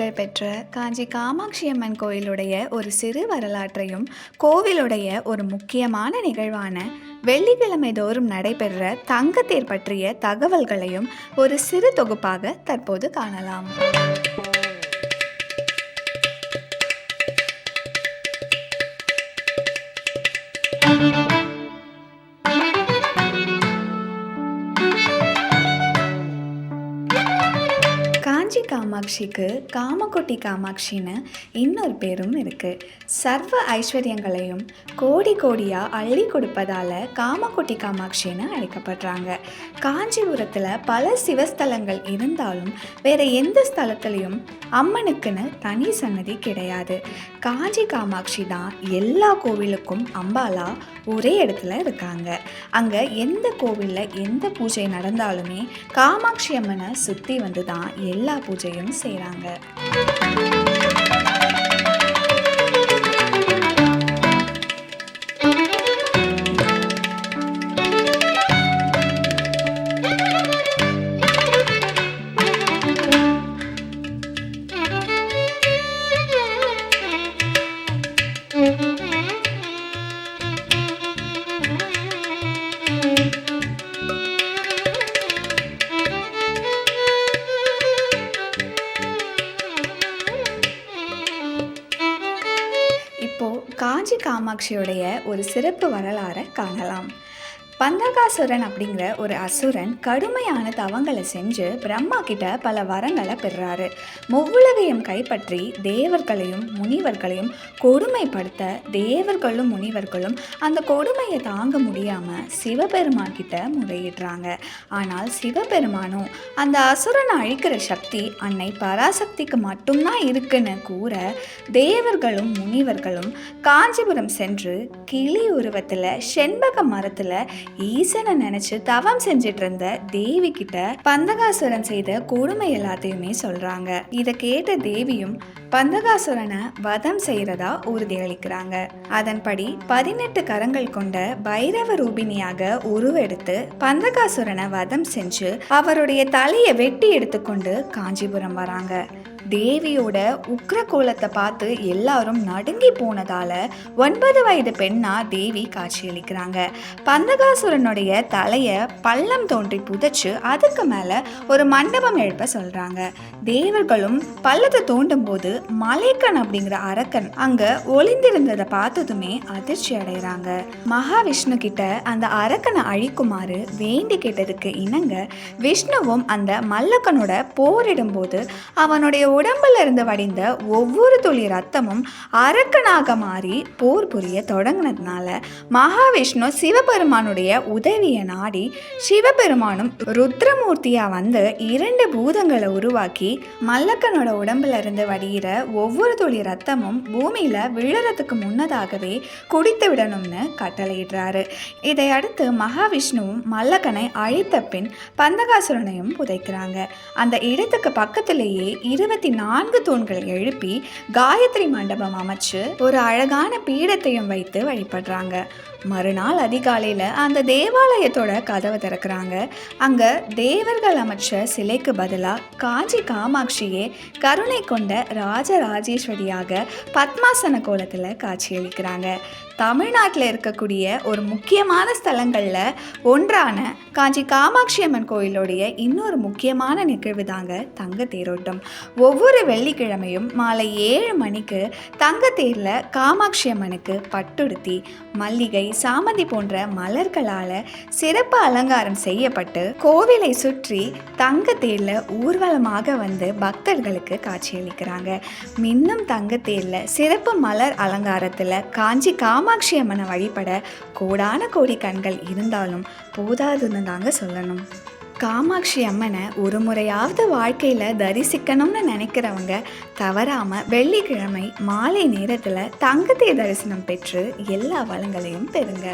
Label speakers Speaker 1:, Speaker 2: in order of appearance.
Speaker 1: புகழ்பெற்ற காஞ்சி காமாட்சி அம்மன் கோயிலுடைய ஒரு சிறு வரலாற்றையும் கோவிலுடைய ஒரு முக்கியமான நிகழ்வான வெள்ளிக்கிழமை தோறும் நடைபெறுற தங்கத்தேர் பற்றிய தகவல்களையும் ஒரு சிறு தொகுப்பாக தற்போது காணலாம். காஞ்சி காமாட்சிக்கு காமக்கொட்டி காமாட்சின்னு இன்னொரு பேரும் இருக்குது. சர்வ ஐஸ்வர்யங்களையும் கோடி கோடியாக அள்ளி கொடுப்பதால் காமக்கொட்டி காமாட்சின்னு அழைக்கப்படுறாங்க. காஞ்சிபுரத்தில் பல சிவஸ்தலங்கள் இருந்தாலும் வேறு எந்த ஸ்தலத்துலேயும் அம்மனுக்குன்னு தனி சன்னதி கிடையாது. காஞ்சி காமாட்சி தான் எல்லா கோவிலுக்கும் அம்பாலா ஒரே இடத்துல இருக்காங்க. அங்கே எந்த கோவிலில் எந்த பூஜை நடந்தாலுமே காமாட்சி அம்மனை சுற்றி வந்து தான் எல்லா பூஜையும் செய்கிறாங்க. காஞ்சி காமாட்சியுடைய ஒரு சிறப்பு வரலாறை காணலாம். பந்தகாசுரன் அப்படிங்கிற ஒரு அசுரன் கடுமையான தவங்களை செஞ்சு பிரம்மா கிட்ட பல வரங்களை பெறாரு. முவ்வுலகையும் கைப்பற்றி தேவர்களையும் முனிவர்களையும் கொடுமைப்படுத்த தேவர்களும் முனிவர்களும் அந்த கொடுமையை தாங்க முடியாம சிவபெருமான் கிட்ட முறையிடுறாங்க. ஆனால் சிவபெருமானும் அந்த அசுரனை அழிக்கிற சக்தி அன்னை பராசக்திக்கு மட்டும்தான் இருக்குன்னு கூற தேவர்களும் முனிவர்களும் காஞ்சிபுரம் சென்று கிளி உருவத்துல செண்பக மரத்துல ஈசனை நினைச்சு தவம் செஞ்சிட்டு இருந்த தேவி கிட்ட பந்தகாசுரன் செய்த கொடுமை எல்லாத்தையுமே சொல்றாங்க. இதை கேட்ட தேவியும் பந்தகாசுரனை வதம் செய்யறதா உறுதியளிக்கிறாங்க. அதன்படி 18 கரங்கள் கொண்ட பைரவ ரூபிணியாக உருவெடுத்து பந்தகாசுரனை வதம் செஞ்சு அவருடைய தலையை வெட்டி எடுத்துக்கொண்டு காஞ்சிபுரம் வராங்க. தேவியோட உக்ர கோலத்தை பார்த்து எல்லாரும் நடுங்கி போனதால 9 வயது பெண்ணா தேவி காட்சியளிக்கிறாங்க. பந்தகாசுரனுடைய தலைய பள்ளம் தோன்றி புதைச்சு அதுக்கு மேல ஒரு மண்டபம் எழுப்ப சொல்றாங்க. தேவர்களும் பள்ளத்தை தோண்டும் போது மலைக்கன் அப்படிங்கிற அரக்கன் அங்க ஒளிந்திருந்ததை பார்த்ததுமே அதிர்ச்சி அடைகிறாங்க. மகாவிஷ்ணு கிட்ட அந்த அரக்கனை அழிக்குமாறு வேண்டி கேட்டதுக்கு இணங்க விஷ்ணுவும் அந்த மல்லக்கனோட போரிடும் போது அவனுடைய உடம்புல இருந்து வடிந்த ஒவ்வொரு துளி ரத்தமும் அரக்கனாக மாறி போர் புரிய தொடங்கினதுனால மகாவிஷ்ணு சிவபெருமானுடைய உதவியை நாடி சிவபெருமானும் ருத்ரமூர்த்தியா வந்து 2 பூதங்களை உருவாக்கி மல்லக்கனோட உடம்புல இருந்து வடிகிற ஒவ்வொரு துளி ரத்தமும் பூமியில விழறதுக்கு முன்னதாகவே குடித்து விடணும்னு கட்டளையிடுறாரு. இதை அடுத்து மகாவிஷ்ணுவும் மல்லக்கனை அழித்த பின் பந்தகாசுரனையும் புதைக்கிறாங்க. அந்த இடத்துக்கு பக்கத்திலேயே 24 தூண்கள் எழுப்பி காயத்ரி மண்டபம் அமைச்சு ஒரு அழகான பீடத்தையும் வைத்து வழிபடுறாங்க. மறுநாள் அதிகாலையில் அந்த தேவாலயத்தோட கதவை திறக்கிறாங்க. அங்கே தேவர்கள் அமைச்ச சிலைக்கு பதிலாக காஞ்சி காமாட்சியே கருணை கொண்ட ராஜராஜேஸ்வரியாக பத்மாசன கோலத்தில் காட்சியளிக்கிறாங்க. தமிழ்நாட்டில் இருக்கக்கூடிய ஒரு முக்கியமான ஸ்தலங்களில் ஒன்றான காஞ்சி காமாட்சி அம்மன் கோயிலுடைய இன்னொரு முக்கியமான நிகழ்வு தாங்க தங்க தேரோட்டம். ஒவ்வொரு வெள்ளிக்கிழமையும் மாலை 7 மணிக்கு தங்கத்தேரில் காமாட்சி அம்மனுக்கு பட்டுடுத்தி மல்லிகை சாமந்தி போன்ற மலர்களால் சிறப்பு அலங்காரம் செய்யப்பட்டு கோவிலை சுற்றி தங்கத்தேரில் ஊர்வலமாக வந்து பக்தர்களுக்கு காட்சியளிக்கிறாங்க. மின்னும் தங்கத்தேரில் சிறப்பு மலர் அலங்காரத்தில் காஞ்சி காமாட்சி அம்மனை வழிபட கோடான கோடி கண்கள் இருந்தாலும் போதாதுன்னு தாங்க சொல்லணும். காமாட்சி அம்மனை ஒரு முறையாவது வாழ்க்கையில் தரிசிக்கணும்னு நினைக்கிறவங்க தவறாமல் வெள்ளிக்கிழமை மாலை நேரத்தில் தங்கத்தேர் தரிசனம் பெற்று எல்லா வளங்களையும் பெறுங்க.